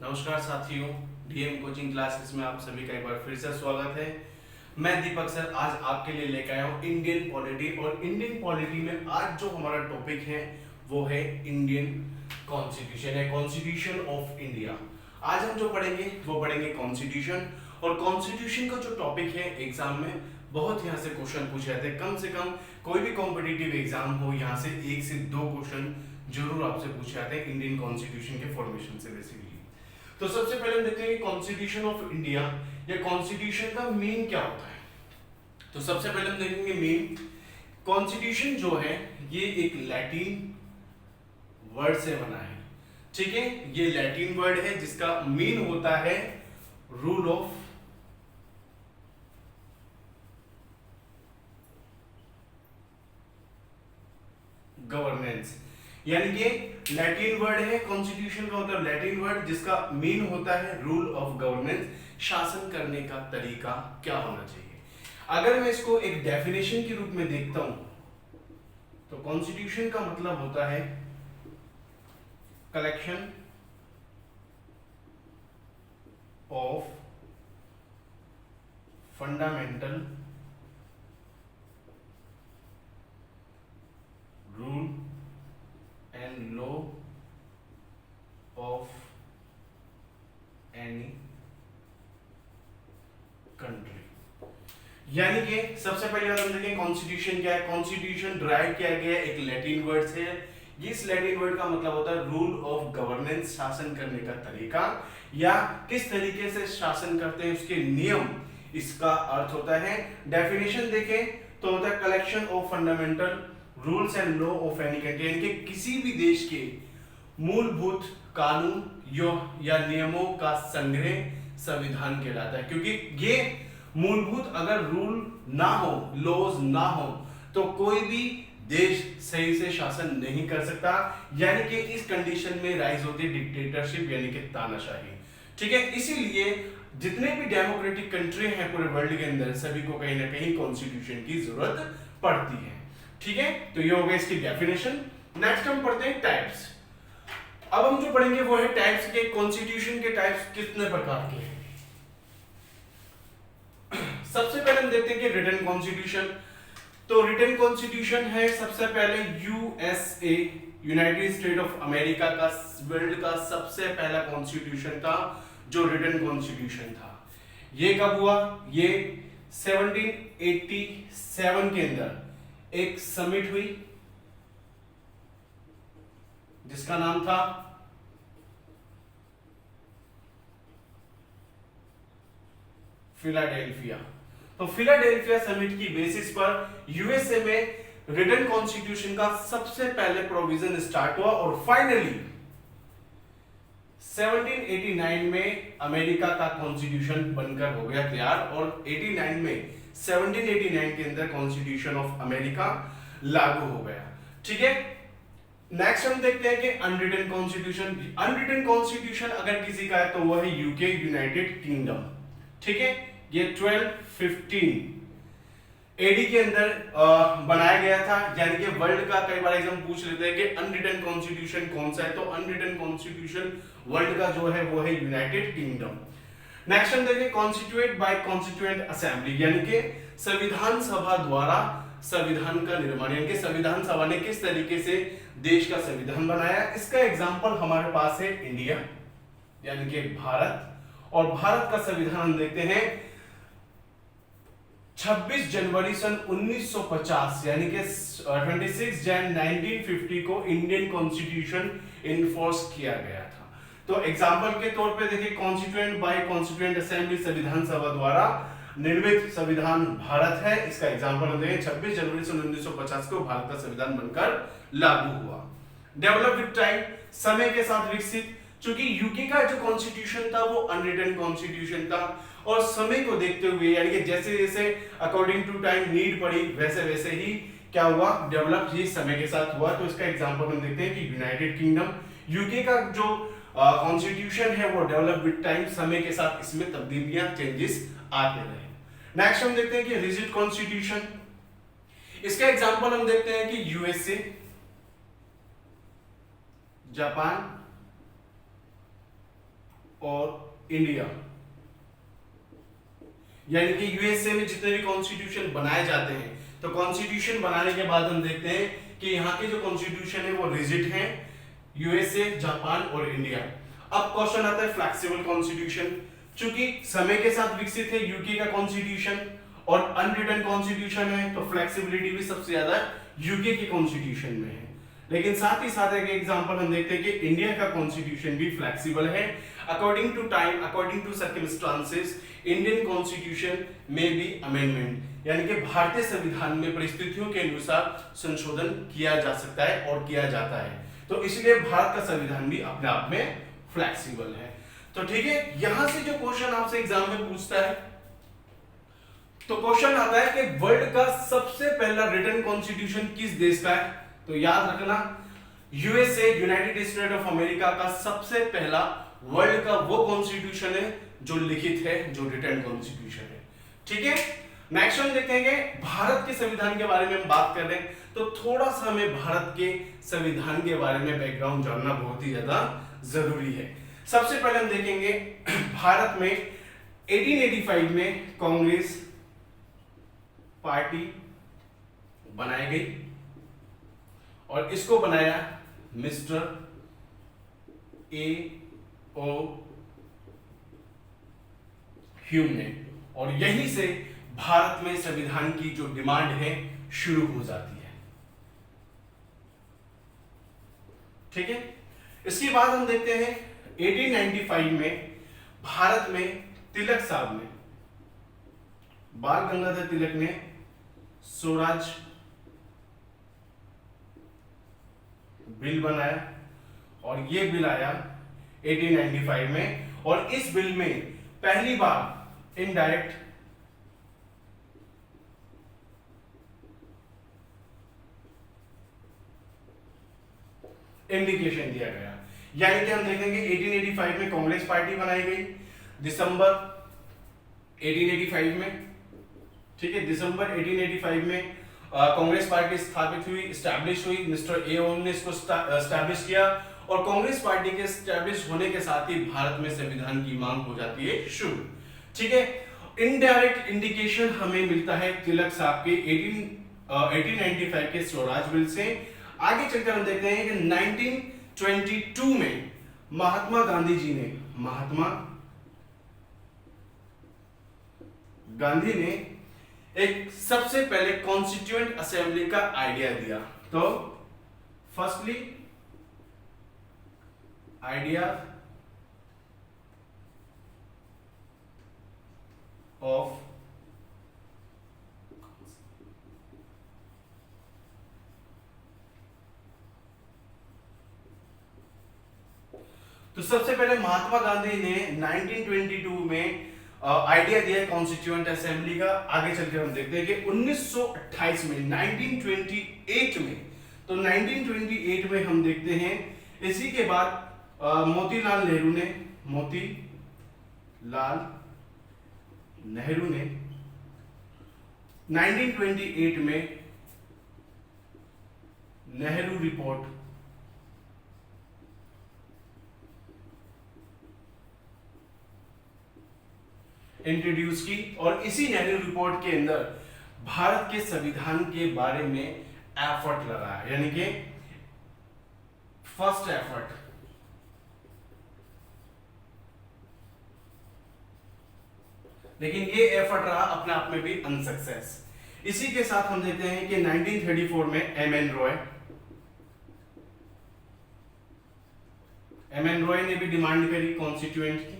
नमस्कार साथियों, DM coaching classes में आप सभी का एक बार फिर से स्वागत है। मैं दीपक सर आज आपके लिए लेकर आया हूँ इंडियन पॉलिटी। और इंडियन पॉलिटी में आज जो हमारा टॉपिक है वो है इंडियन कॉन्स्टिट्यूशन है, कॉन्स्टिट्यूशन ऑफ इंडिया। आज हम जो पढ़ेंगे वो पढ़ेंगे कॉन्स्टिट्यूशन। और कॉन्स्टिट्यूशन का जो टॉपिक है एग्जाम में बहुत यहाँ से क्वेश्चन पूछे जाते हैं। कम से कम कोई भी कॉम्पिटिटिव एग्जाम हो, यहाँ से 1 से 2 क्वेश्चन जरूर आपसे पूछे जाते हैं इंडियन कॉन्स्टिट्यूशन के फॉर्मेशन से बेसिकली। तो सबसे पहले हम देखते हैं कॉन्स्टिट्यूशन ऑफ इंडिया या कॉन्स्टिट्यूशन का मीन क्या होता है। तो सबसे पहले हम देखेंगे मीन। कॉन्स्टिट्यूशन जो है ये एक लैटिन वर्ड से बना है, ठीक है। ये लैटिन वर्ड है जिसका मीन होता है रूल ऑफ गवर्नेंस, यानी कि लैटिन वर्ड है कॉन्स्टिट्यूशन का, मतलब लैटिन वर्ड जिसका मीन होता है रूल ऑफ गवर्नेंस, शासन करने का तरीका क्या होना चाहिए। अगर मैं इसको एक डेफिनेशन के रूप में देखता हूं तो कॉन्स्टिट्यूशन का मतलब होता है collection of fundamental rule and law of any country. यानी कि सबसे पहले बात हम देखें कॉन्स्टिट्यूशन क्या है। कॉन्स्टिट्यूशन डिराइव किया गया एक लैटिन वर्ड से। इस लैटिन वर्ड का मतलब होता है रूल ऑफ गवर्नेंस, शासन करने का तरीका या किस तरीके से शासन करते हैं उसके नियम, इसका अर्थ होता है। डेफिनेशन देखें तो होता है collection of fundamental rules and law of any country, यानी कि किसी भी देश के मूलभूत कानून या नियमों का संग्रह संविधान कहलाता है। क्योंकि ये मूलभूत अगर रूल ना हो, लॉज ना हो, तो कोई भी देश सही से शासन नहीं कर सकता। यानी कि इस कंडीशन में राइज होती है डिक्टेटरशिप, यानी कि तानाशाही, ठीक है। इसीलिए जितने भी डेमोक्रेटिक कंट्री हैं पूरे वर्ल्ड के अंदर, सभी को कहीं ना कहीं कॉन्स्टिट्यूशन की जरूरत पड़ती है, ठीक है। तो ये हो गया इसकी डेफिनेशन। नेक्स्ट हम पढ़ते हैं टाइप्स। अब हम जो पढ़ेंगे वो है टाइप्स के। कॉन्स्टिट्यूशन के टाइप्स कितने प्रकार के हैं। सबसे पहले हम देखते हैं कि रिटन कॉन्स्टिट्यूशन। तो रिटन कॉन्स्टिट्यूशन है सबसे पहले USA, United state of America का वर्ल्ड का सबसे पहला कॉन्स्टिट्यूशन था जो रिटन कॉन्स्टिट्यूशन था। ये कब हुआ? ये 1787 के अंदर एक समिट हुई जिसका नाम था फिलाडेल्फिया। तो फिलाडेल्फिया समिट की बेसिस पर यूएसए में रिटन कॉन्स्टिट्यूशन का सबसे पहले प्रोविजन स्टार्ट हुआ और फाइनली 1789 में अमेरिका का कॉन्स्टिट्यूशन बनकर हो गया तैयार। और 89 में 1789 के अंदर कॉन्स्टिट्यूशन ऑफ अमेरिका लागू हो गया, ठीक है। नेक्स्ट हम देखते हैं कि अनरिटन कॉन्स्टिट्यूशन। अनरिटन कॉन्स्टिट्यूशन अगर किसी का है तो वह है यूके, यूनाइटेड किंगडम, ठीक है। ये 1215 एडी के अंदर बनाया गया था। यानी कि वर्ल्ड का कई बार एग्जाम पूछ लेते हैं कि अनरिटन कॉन्स्टिट्यूशन कौन सा है, तो अनरिटन कॉन्स्टिट्यूशन वर्ल्ड का जो है वो है यूनाइटेड किंगडम। नेक्स्ट हम देखें कॉन्स्टिट्यूट बाय कॉन्स्टिट्यूएंट असेंबली, यानी कि संविधान सभा द्वारा संविधान का निर्माण, यानी कि संविधान सभा ने किस तरीके से देश का संविधान बनाया। इसका एग्जांपल हमारे पास है इंडिया, यानी कि भारत। और भारत का संविधान हम देखते हैं 26 जनवरी सन 1950, यानी कि 26 जन 1950 को इंडियन कॉन्स्टिट्यूशन इनफोर्स किया गया था। तो एग्जांपल के तौर पे देखिए कॉन्स्टिट्यूएंट बाय कॉन्स्टिट्यूएंट असेंबली, संविधान सभा द्वारा निर्मित संविधान भारत है। इसका एग्जांपल हम देखें 26 जनवरी सन 1950 को भारत का संविधान बनकर लागू हुआ। डेवलप विद टाइम, समय के साथ विकसित। चूंकि यूके का जो कॉन्स्टिट्यूशन था वो अनरिटन कॉन्स्टिट्यूशन था और समय को देखते हुए, यानी कि जैसे जैसे अकॉर्डिंग टू टाइम नीड पड़ी वैसे वैसे ही क्या हुआ, डेवलप ये समय के साथ हुआ। तो इसका एग्जांपल हम देखते हैं कि यूनाइटेड किंगडम, यूके का जो कॉन्स्टिट्यूशन है वो डेवलप विद टाइम, समय के साथ इसमें तब्दीलियां, चेंजेस आते रहे। नेक्स्ट हम देखते हैं कि रिजिड कॉन्स्टिट्यूशन। इसका एग्जांपल हम देखते हैं कि यूएसए, जापान, और इंडिया, यानी कि यूएसए में जितने भी कॉन्स्टिट्यूशन बनाए जाते हैं, तो कॉन्स्टिट्यूशन बनाने के बाद हम देखते हैं कि यहाँ के जो कॉन्स्टिट्यूशन है वो रिजिड है, यूएसए, जापान और इंडिया। अब क्वेश्चन आता है फ्लेक्सिबल कॉन्स्टिट्यूशन। चूंकि समय के साथ विकसित है यूके का कॉन्स्टिट्यूशन और अनरिटन कॉन्स्टिट्यूशन है, तो फ्लेक्सिबिलिटी भी सबसे ज्यादा यूके के कॉन्स्टिट्यूशन में है। लेकिन साथ ही साथ एक एग्जांपल हम देखते हैं कि इंडिया का कॉन्स्टिट्यूशन भी फ्लेक्सिबल है। According to time, according to circumstances, Indian constitution में भी अमेंडमेंट, यानी कि भारतीय संविधान में परिस्थितियों के अनुसार संशोधन किया जा सकता है और किया जाता है। तो इसलिए भारत का संविधान भी अपने आप में फ्लेक्सिबल है। तो ठीक है, यहां से जो क्वेश्चन आपसे एग्जाम में पूछता है, तो क्वेश्चन आता है कि वर्ल्ड का सबसे पहला रिटन कॉन्स्टिट्यूशन किस देश का है? तो याद रखना, USA, United state of America का सबसे पहला वर्ल्ड का वो कॉन्स्टिट्यूशन है जो लिखित है, जो रिटन कॉन्स्टिट्यूशन है। ठीक है, नेक्स्ट हम देखेंगे भारत के संविधान के बारे में हम बात कर रहे हैं, तो थोड़ा सा हमें भारत के संविधान के बारे में बैकग्राउंड जानना बहुत ही ज्यादा जरूरी है। सबसे पहले हम देखेंगे भारत में 1885 में कांग्रेस पार्टी बनाई गई और इसको बनाया मिस्टर ए ओ ह्यूम ने, और यहीं से भारत में संविधान की जो डिमांड है शुरू हो जाती है। ठीक है, इसके बाद हम देखते हैं 1895 में भारत में तिलक साहब ने, बाल गंगाधर तिलक ने स्वराज बिल बनाया और यह बिल आया 1895 में, और इस बिल में पहली बार इनडायरेक्ट इंडिकेशन दिया गया। यानी कि हम देखेंगे 1885 में कांग्रेस पार्टी बनाई गई, दिसंबर 1885 में, ठीक है, दिसंबर 1885 में कांग्रेस पार्टी स्थापित हुई, एस्टैब्लिश हुई, मिस्टर ए ओम ने इसको एस्टैब्लिश किया, और कांग्रेस पार्टी के एस्टैब्लिश होने के साथ ही भारत में संविधान की मांग हो जाती है शुरू। ठीक है, इनडायरेक्ट इंडिकेशन हमें मिलता है तिलक साहब के 1895 के स्वराज बिल से। आगे चलकर हम देखते हैं कि 1922 में महात्मा गांधी जी ने, महात्मा गांधी ने एक सबसे पहले कॉन्स्टिट्यूएंट असेंबली का आइडिया दिया। तो फर्स्टली आइडिया ऑफ तो सबसे पहले महात्मा गांधी ने 1922 में आइडिया दिया कॉन्स्टिट्यूएंट असेंबली का। आगे चलकर हम देखते हैं कि 1928 में, 1928 में, तो 1928 में हम देखते हैं इसी के बाद मोतीलाल नेहरू ने 1928 में नेहरू रिपोर्ट इंट्रोड्यूस की, और इसी नेहरू रिपोर्ट के अंदर भारत के संविधान के बारे में एफर्ट लगाया, यानी कि फर्स्ट एफर्ट। लेकिन ये एफर्ट रहा अपने आप में भी अनसक्सेस। इसी के साथ हम देखते हैं कि 1934 में एम.एन. रॉय ने भी डिमांड करी कॉन्स्टिट्यूएंट की।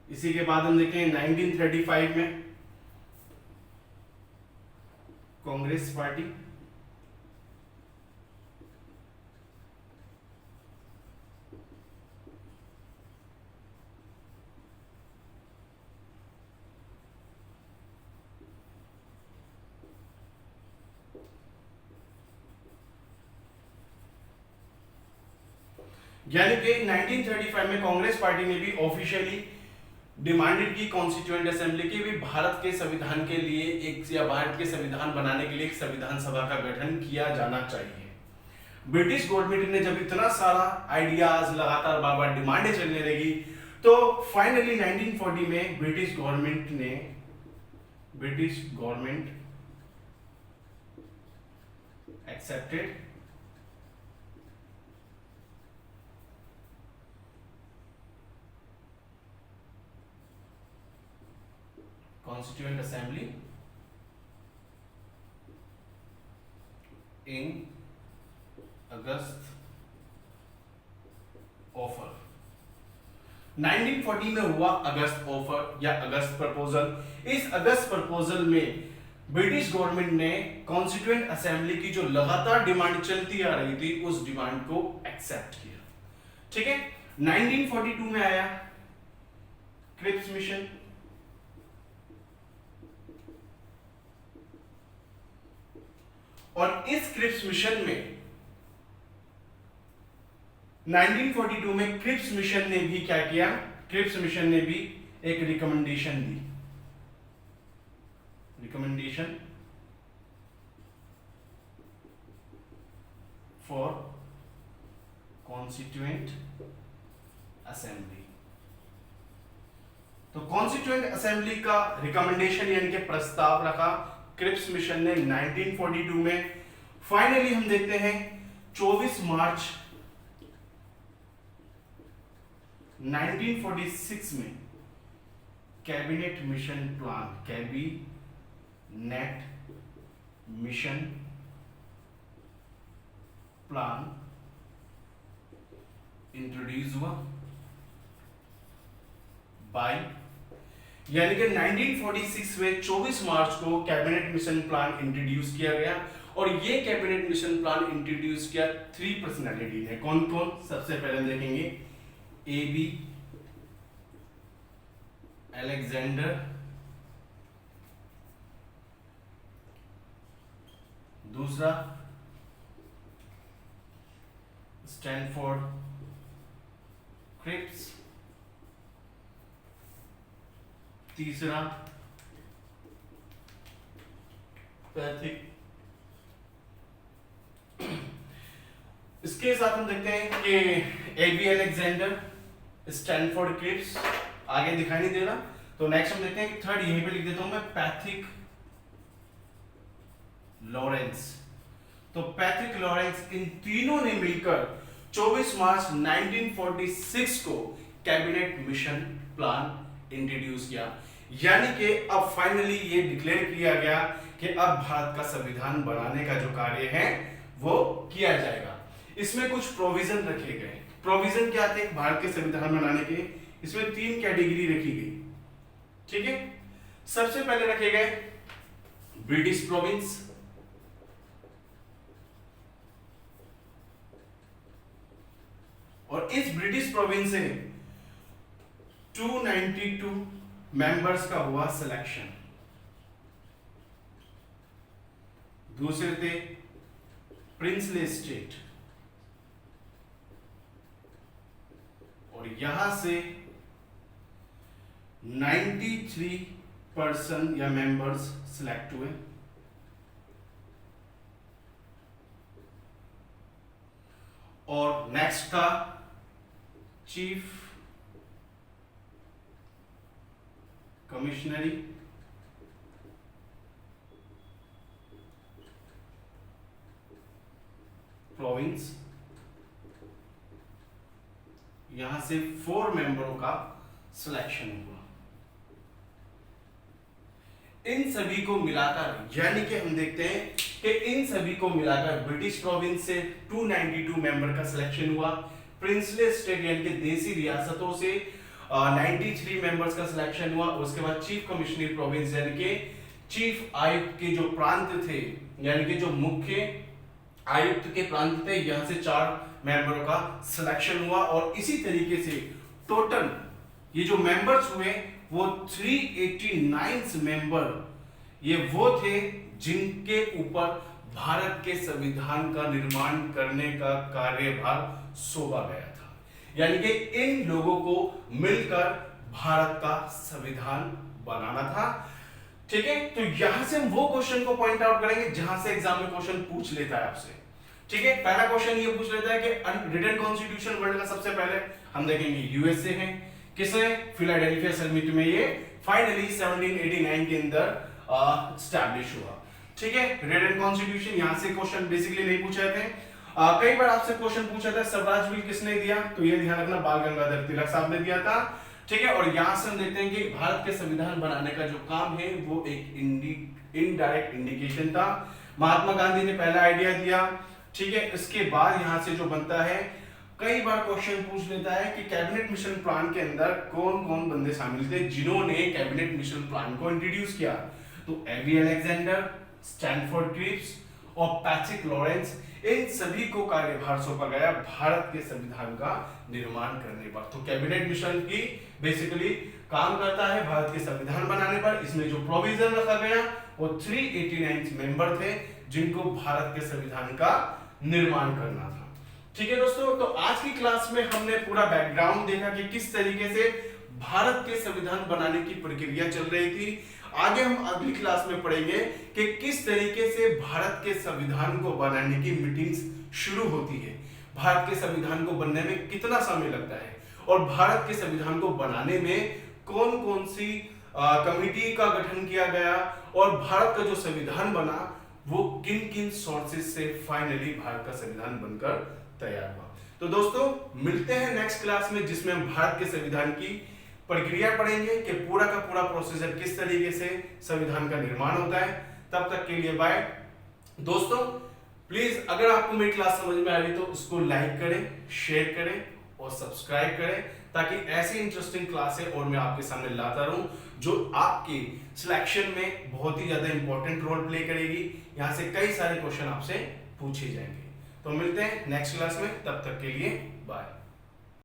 इसी के बाद हम देखें 1935 में कांग्रेस पार्टी, यानी कि 1935 में कांग्रेस पार्टी ने भी ऑफिशियली डिमांडेड की कॉन्स्टिट्यूएंट असेंबली की भी भारत के संविधान के लिए एक, या भारत के संविधान बनाने के लिए एक संविधान सभा का गठन किया जाना चाहिए। ब्रिटिश गवर्नमेंट ने जब इतना सारा आइडियाज लगातार बार बार डिमांडें चलने लगी, तो फाइनली 1940 में British government accepted constituent assembly in August offer. 1940 में हुआ अगस्त ऑफर या अगस्त प्रपोजल। इस अगस्त प्रपोजल में ब्रिटिश गवर्नमेंट ने कॉन्स्टिट्यूएंट असेंबली की जो लगातार डिमांड चलती आ रही थी उस डिमांड को एक्सेप्ट किया। ठीक है, 1942 में आया क्रिप्स मिशन। और इस क्रिप्स मिशन में 1942 में क्रिप्स मिशन ने भी क्या किया, क्रिप्स मिशन ने भी एक recommendation the, recommendation for constituent assembly. तो कॉन्स्टिट्यूएंट असेंबली का रिकमेंडेशन यानी कि प्रस्ताव रखा क्रिप्स मिशन ने 1942 में। फाइनली हम देखते हैं 24 मार्च 1946 में cabinet mission plan, cabinet mission plan introduce हुआ बाय, यानी कि 1946 में 24 मार्च को कैबिनेट मिशन प्लान इंट्रोड्यूस किया गया। और ये कैबिनेट मिशन प्लान इंट्रोड्यूस किया 3 पर्सनालिटी ने। कौन कौन? सबसे पहले देखेंगे AB अलेक्जेंडर, दूसरा स्टैनफोर्ड क्रिप्स, तीसरा पैथिक। इसके साथ हम देखते हैं कि AB अलेक्जेंडर, स्टैनफोर्ड क्रिप्स, आगे दिखाई नहीं दे रहा, तो नेक्स्ट हम देखते हैं कि थर्ड यहीं पे लिख देता हूं मैं, पैथिक लॉरेंस। तो पैथिक लॉरेंस, इन तीनों ने मिलकर 24 मार्च 1946 को कैबिनेट मिशन प्लान इंट्रोड्यूस किया। यानी कि अब फाइनली ये डिक्लेयर किया गया कि अब भारत का संविधान बनाने का जो कार्य है वो किया जाएगा। इसमें कुछ प्रोविजन रखे गए। प्रोविजन क्या थे भारत के संविधान बनाने के? इसमें 3 कैटेगरी रखी गई। ठीक है, सबसे पहले रखे गए ब्रिटिश प्रोविंस, और इस ब्रिटिश प्रोविंस से 292 मेंबर्स का हुआ सिलेक्शन। दूसरे थे प्रिंसली स्टेट, और यहां से 93 पर्सन या मेंबर्स सिलेक्ट हुए। और नेक्स्ट था चीफ कमिश्नरी प्रोविंस, यहां से 4 मेंबरों का सिलेक्शन हुआ। इन सभी को मिलाकर, यानी कि हम देखते हैं कि इन सभी को मिलाकर ब्रिटिश प्रोविंस से 292 मेंबर का सिलेक्शन हुआ। प्रिंसली स्टेट यानी कि देसी रियासतों से 93 मेंबर्स का सिलेक्शन हुआ। उसके बाद चीफ कमिश्नरी प्रोविंस यानी कि चीफ आयुक्त के जो प्रांत थे, यानी कि जो मुख्य आयुक्त के प्रांत थे, यहां से 4 मेंबरों का सिलेक्शन हुआ। और इसी तरीके से टोटल ये जो मेंबर्स हुए वो 389 मेंबर, ये वो थे जिनके ऊपर भारत के संविधान का निर्माण करने का कार्यभार सौंपा गया था। यानी कि इन लोगों को मिलकर भारत का संविधान बनाना था। ठीक है, तो यहां से हम वो क्वेश्चन को पॉइंट आउट करेंगे जहां से एग्जाम में क्वेश्चन पूछ लेता है आपसे। ठीक है, पहला क्वेश्चन ये पूछ लेता है कि रिटन कॉन्स्टिट्यूशन वर्ल्ड का सबसे पहले हम देखेंगे यूएसए है, किसने, फिलाडेल्फिया समिट में ये फाइनली 1789 के अंदर स्टैब्लिश हुआ। ठीक है, रिटन कॉन्स्टिट्यूशन, यहां से क्वेश्चन बेसिकली नहीं पूछे थे। कई बार आपसे क्वेश्चन पूछा था स्वराज बिल किसने दिया, तो ये ध्यान रखना बाल गंगाधर तिलक साहब ने दिया था। ठीक है, और यहां से हम देखते हैं कि भारत के संविधान बनाने का जो काम है वो एक इनडायरेक्ट इंडिकेशन था। महात्मा गांधी ने पहला आइडिया दिया। ठीक है, इसके बाद यहां से जो बनता है, कई बार क्वेश्चन पूछ लेता है कि कैबिनेट मिशन प्लान के अंदर कौन कौन बंदे शामिल थे जिन्होंने कैबिनेट मिशन प्लान को इंट्रोड्यूस किया, तो एबी अलेक्जेंडर, स्टैनफोर्ड क्रिप्स और पैट्रिक लॉरेंस, इन सभी को कार्यभार सौंपा गया भारत के संविधान का निर्माण करने पर। तो कैबिनेट मिशन की बेसिकली काम करता है भारत के संविधान बनाने पर। इसमें जो प्रोविजन रखा गया वो 389 मेंबर थे जिनको भारत के संविधान का निर्माण करना था। ठीक है दोस्तों, तो आज की क्लास में हमने पूरा बैकग्राउंड देखा कि किस तरीके से भारत के संविधान बनाने की प्रक्रिया चल रही थी। आगे हम अगली क्लास में पढ़ेंगे कि किस तरीके से भारत के संविधान को बनाने की मीटिंग्स शुरू होती है, भारत के संविधान को बनने में कितना समय लगता है, और भारत के संविधान को बनाने में कौन कौन सी कमिटी का गठन किया गया, और भारत का जो संविधान बना वो किन किन सोर्सेज से फाइनली भारत का संविधान बनकर तैयार हुआ। तो दोस्तों मिलते हैं नेक्स्ट क्लास में जिसमें हम भारत के संविधान की प्रक्रिया पढ़ेंगे कि पूरा का पूरा प्रोसीजर किस तरीके से संविधान का निर्माण होता है। तब तक के लिए बाय दोस्तों। प्लीज अगर आपको मेरी क्लास समझ में आ रही तो उसको लाइक करें, शेयर करें और सब्सक्राइब करें, ताकि ऐसी इंटरेस्टिंग क्लासें और मैं आपके सामने लाता रहूं जो आपके सिलेक्शन में बहुत ही ज्यादा इंपॉर्टेंट रोल प्ले करेगी। यहां से कई सारे क्वेश्चन आपसे पूछे जाएंगे। तो मिलते हैं नेक्स्ट क्लास में, तब तक के लिए बाय।